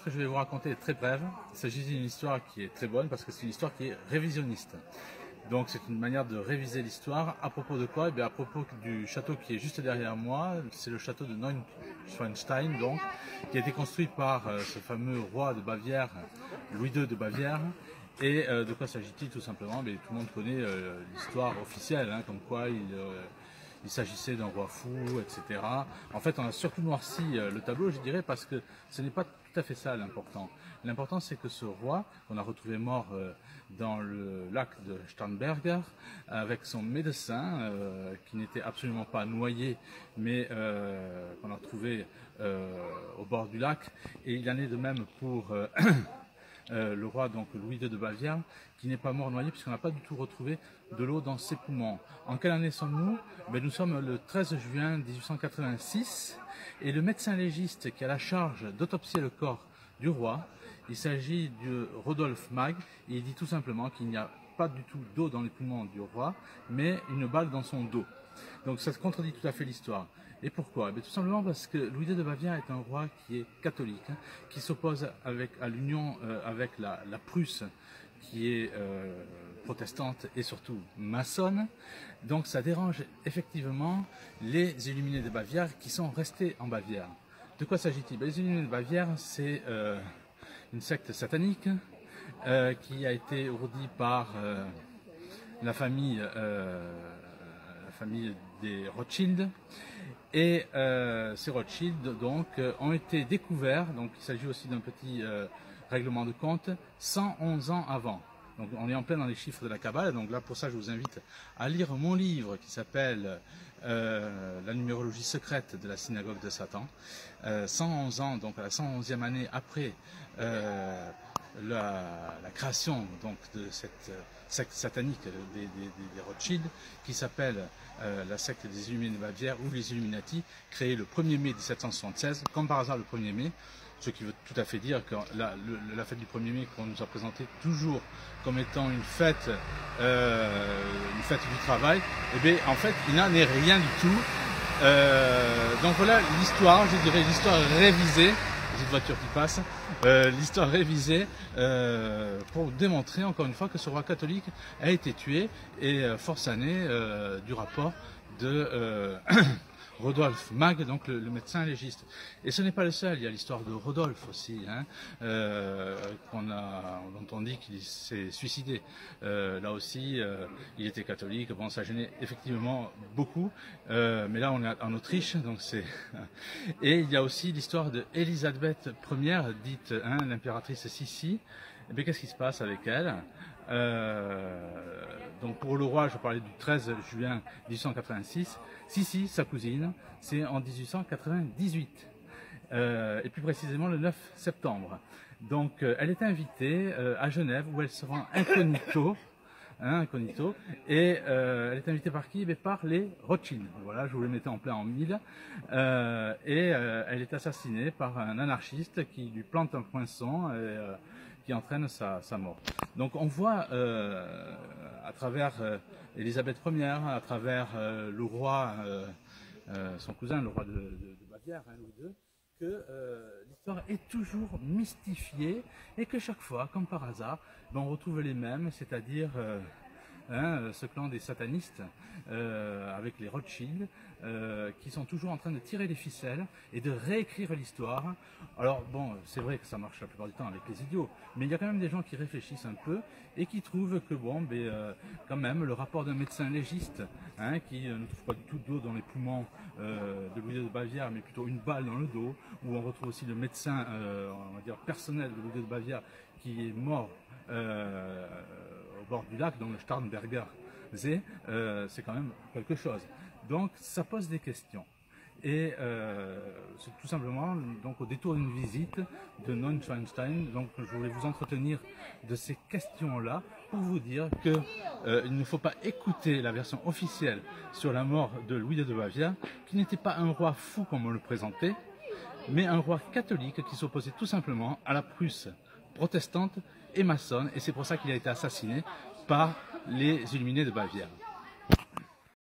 Ce que je vais vous raconter est très brève. Il s'agit d'une histoire qui est très bonne parce que c'est une histoire qui est révisionniste. Donc c'est une manière de réviser l'histoire. À propos de quoi? À propos du château qui est juste derrière moi. C'est le château de Neuschwanstein, donc, qui a été construit par ce fameux roi de Bavière, Louis II de Bavière. Et de quoi s'agit-il? Tout simplement, mais tout le monde connaît l'histoire officielle, hein, comme quoi il s'agissait d'un roi fou, etc. En fait, on a surtout noirci le tableau, je dirais, parce que ce n'est pas tout à fait ça l'important. L'important, c'est que ce roi, qu'on a retrouvé mort dans le lac de Starnberger, avec son médecin, qui n'était absolument pas noyé, mais qu'on a retrouvé au bord du lac. Et il en est de même pour le roi, donc Louis II de Bavière, qui n'est pas mort noyé puisqu'on n'a pas du tout retrouvé de l'eau dans ses poumons. En quelle année sommes-nous? Nous sommes le 13 juin 1886 et le médecin légiste qui a la charge d'autopsier le corps du roi, il s'agit de Rodolphe Mag, et il dit tout simplement qu'il n'y a pas du tout d'eau dans les poumons du roi, mais une balle dans son dos. Donc ça contredit tout à fait l'histoire. Et pourquoi? Tout simplement parce que Louis II de Bavière est un roi qui est catholique, hein, qui s'oppose à l'union avec la Prusse, qui est protestante et surtout maçonne. Donc ça dérange effectivement les Illuminés de Bavière qui sont restés en Bavière. De quoi s'agit-il? Les Illuminés de Bavière, c'est une secte satanique qui a été ourdie par la famille des Rothschild. Et ces Rothschild donc ont été découverts, donc il s'agit aussi d'un petit règlement de compte, 111 ans avant. Donc on est en plein dans les chiffres de la Kabbale, donc là pour ça je vous invite à lire mon livre qui s'appelle La numérologie secrète de la synagogue de Satan. 111 ans, donc à la 111e année après la création donc, de cette secte satanique des Rothschild, qui s'appelle la secte des Illuminés de Bavière ou les Illuminati, créée le 1er mai 1776, comme par hasard le 1er mai, ce qui veut tout à fait dire que la fête du 1er mai qu'on nous a présentée toujours comme étant une fête du travail, eh bien en fait il n'en est rien du tout. Donc voilà l'histoire, je dirais l'histoire révisée, cette voiture qui passe, l'histoire révisée pour démontrer encore une fois que ce roi catholique a été tué et forçané du rapport de Rodolphe Mag, donc le médecin légiste. Et ce n'est pas le seul, il y a l'histoire de Rodolphe aussi, hein, dont on dit qu'il s'est suicidé. Là aussi, il était catholique, bon ça gênait effectivement beaucoup, mais là on est en Autriche, donc c'est... Et il y a aussi l'histoire de Élisabeth Ier, dite l'impératrice Sissi. Et bien qu'est-ce qui se passe avec elle? Donc pour le roi, je parlais du 13 juin 1886. Sissi, sa cousine, c'est en 1898. Et plus précisément le 9 septembre. Donc elle est invitée à Genève où elle se rend incognito. Et elle est invitée par qui? Par les Rothschild. Voilà, je vous les mettais en plein en mille. Elle est assassinée par un anarchiste qui lui plante un poinçon et qui entraîne sa mort. Donc on voit à travers Élisabeth Ier, à travers le roi, son cousin, le roi de Bavière, Louis II, que l'histoire est toujours mystifiée et que chaque fois, comme par hasard, on retrouve les mêmes, c'est-à-dire ce clan des satanistes avec les Rothschild qui sont toujours en train de tirer les ficelles et de réécrire l'histoire. Alors bon, c'est vrai que ça marche la plupart du temps avec les idiots, mais il y a quand même des gens qui réfléchissent un peu et qui trouvent que bon, quand même le rapport d'un médecin légiste qui ne trouve pas du tout d'eau dans les poumons de Louis II de Bavière, mais plutôt une balle dans le dos, où on retrouve aussi le médecin on va dire personnel de Louis II de Bavière qui est mort au bord du lac, dans le Starnberger See, c'est quand même quelque chose. Donc ça pose des questions. Et c'est tout simplement donc au détour d'une visite de Neuschwanstein, donc je voulais vous entretenir de ces questions-là pour vous dire que il ne faut pas écouter la version officielle sur la mort de Louis II de Bavière, qui n'était pas un roi fou comme on le présentait, mais un roi catholique qui s'opposait tout simplement à la Prusse protestante et maçonne, et c'est pour ça qu'il a été assassiné par les Illuminés de Bavière.